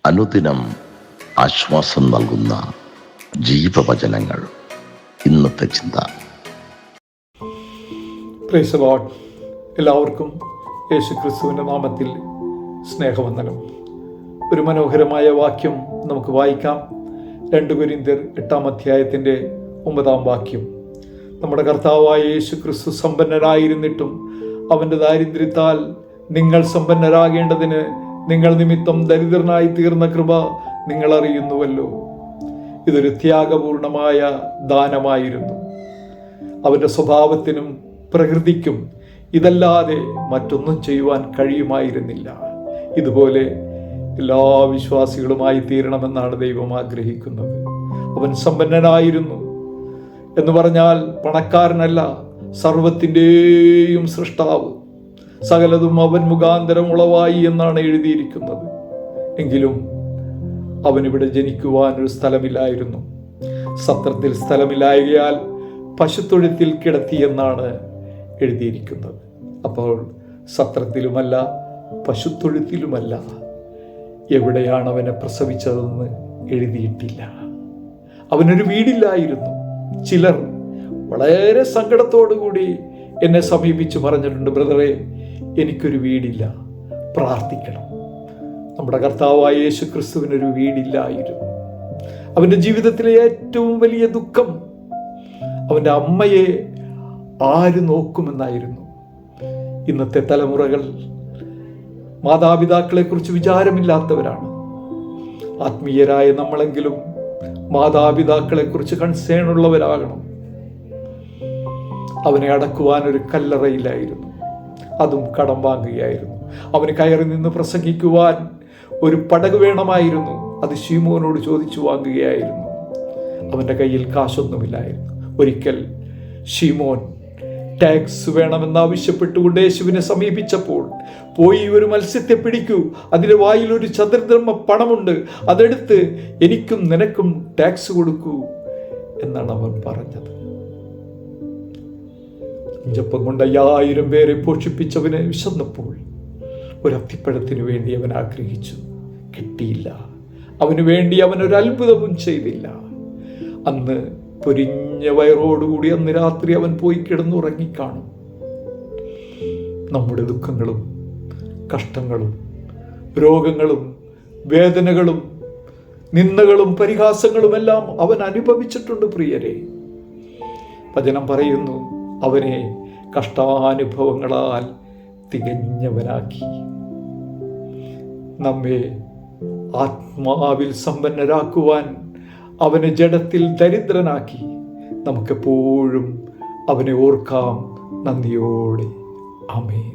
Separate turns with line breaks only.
അനുദിനം ആശ്വാസം നൽകുന്ന ജീവവചനങ്ങൾ. ഇന്നത്തെ ചിന്ത.
Praise the Lord. എല്ലാവർക്കും യേശുക്രിസ്തുവിൻ്റെ നാമത്തിൽ സ്നേഹവന്ദനം. ഒരു മനോഹരമായ വാക്യം നമുക്ക് വായിക്കാം. 2 കൊരിന്ത്യർ 8-ാം അധ്യായത്തിൻ്റെ 9-ാം വാക്യം. നമ്മുടെ കർത്താവായ യേശുക്രിസ്തു സമ്പന്നരായിരുന്നിട്ടും അവൻ്റെ ദാരിദ്ര്യത്താൽ നിങ്ങൾ സമ്പന്നരാകേണ്ടതിന് നിങ്ങൾ നിമിത്തം ദരിദ്രനായി തീർന്ന കൃപ നിങ്ങൾ അറിയുന്നുവല്ലോ. ഇതൊരു ത്യാഗപൂർണമായ ദാനമായിരുന്നു. അവൻ്റെ സ്വഭാവത്തിനും പ്രകൃതിക്കും ഇതല്ലാതെ മറ്റൊന്നും ചെയ്യുവാൻ കഴിയുമായിരുന്നില്ല. ഇതുപോലെ എല്ലാ വിശ്വാസികളുമായി തീരണമെന്നാണ് ദൈവം ആഗ്രഹിക്കുന്നത്. അവൻ സമ്പന്നനായിരുന്നു എന്ന് പറഞ്ഞാൽ പണക്കാരനല്ല, സർവത്തിൻ്റെയും സൃഷ്ടാവ്, സകലതും അവൻ മുഖാന്തരം ഉളവായി എന്നാണ് എഴുതിയിരിക്കുന്നത്. എങ്കിലും അവനിവിടെ ജനിക്കുവാനൊരു സ്ഥലമില്ലായിരുന്നു. സത്രത്തിൽ സ്ഥലമില്ലായകയാൽ പശുത്തൊഴുത്തിൽ കിടത്തിയെന്നാണ് എഴുതിയിരിക്കുന്നത്. അപ്പോൾ സത്രത്തിലുമല്ല, പശുത്തൊഴുത്തിലുമല്ല, എവിടെയാണ് അവനെ പ്രസവിച്ചതെന്ന് എഴുതിയിട്ടില്ല. അവനൊരു വീടില്ലായിരുന്നു. ചിലർ വളരെ സങ്കടത്തോടുകൂടി എന്നെ സമീപിച്ച് പറഞ്ഞിട്ടുണ്ട്, ബ്രദറെ, എനിക്കൊരു വീടില്ല, പ്രാർത്ഥിക്കണം. നമ്മുടെ കർത്താവായ യേശുക്രിസ്തുവിനൊരു വീടില്ലായിരുന്നു. അവൻ്റെ ജീവിതത്തിലെ ഏറ്റവും വലിയ ദുഃഖം അവൻ്റെ അമ്മയെ ആര് നോക്കുമെന്നായിരുന്നു. ഇന്നത്തെ തലമുറകൾ മാതാപിതാക്കളെക്കുറിച്ച് വിചാരമില്ലാത്തവരാണ്. ആത്മീയരായ നമ്മളെങ്കിലും മാതാപിതാക്കളെക്കുറിച്ച് കൺസേൺ ഉള്ളവരാകണം. അവനെ അടക്കുവാനൊരു കല്ലറയിലായിരുന്നു, അതും കടം വാങ്ങുകയായിരുന്നു. അവന് കയറി നിന്ന് പ്രസംഗിക്കുവാൻ ഒരു പടക് വേണമായിരുന്നു, അത് ശീമോനോട് ചോദിച്ചു വാങ്ങുകയായിരുന്നു. അവൻ്റെ കയ്യിൽ കാശൊന്നുമില്ലായിരുന്നു. ഒരിക്കൽ ശീമോൻ ടാക്സ് വേണമെന്നാവശ്യപ്പെട്ടുകൊണ്ട് യേശുവിനെ സമീപിച്ചപ്പോൾ, പോയി ഒരു മത്സ്യത്തെ പിടിക്കൂ, അതിൻ്റെ വായിൽ ഒരു ചതുർദ്രഹ്മ പണമുണ്ട്, അതെടുത്ത് എനിക്കും നിനക്കും ടാക്സ് കൊടുക്കൂ എന്നാണ് അവൻ പറഞ്ഞത്. 5 അപ്പം കൊണ്ട് 5000 പേരെ പോഷിപ്പിച്ചവന് വിശന്നപ്പോൾ ഒരു അത്തിപ്പഴത്തിന് വേണ്ടി അവൻ ആഗ്രഹിച്ചു, കിട്ടിയില്ല. അവന് വേണ്ടി അവൻ ഒരു അത്ഭുതവും ചെയ്തില്ല. അന്ന് പൊരിഞ്ഞ വയറോടുകൂടി അന്ന് രാത്രി അവൻ പോയി കിടന്നുറങ്ങിക്കാണും. നമ്മുടെ ദുഃഖങ്ങളും കഷ്ടങ്ങളും രോഗങ്ങളും വേദനകളും നിന്ദകളും പരിഹാസങ്ങളും എല്ലാം അവൻ അനുഭവിച്ചിട്ടുണ്ട് പ്രിയരെ. വചനം പറയുന്നു, അവനെ കഷ്ടാനുഭവങ്ങളാൽ തികഞ്ഞവനാക്കി. നമ്മെ ആത്മാവിൽ സമ്പന്നരാക്കുവാൻ അവനെ ജഡത്തിൽ ദരിദ്രനാക്കി. നമുക്കെപ്പോഴും അവനെ ഓർക്കാം നന്ദിയോടെ. ആമേൻ.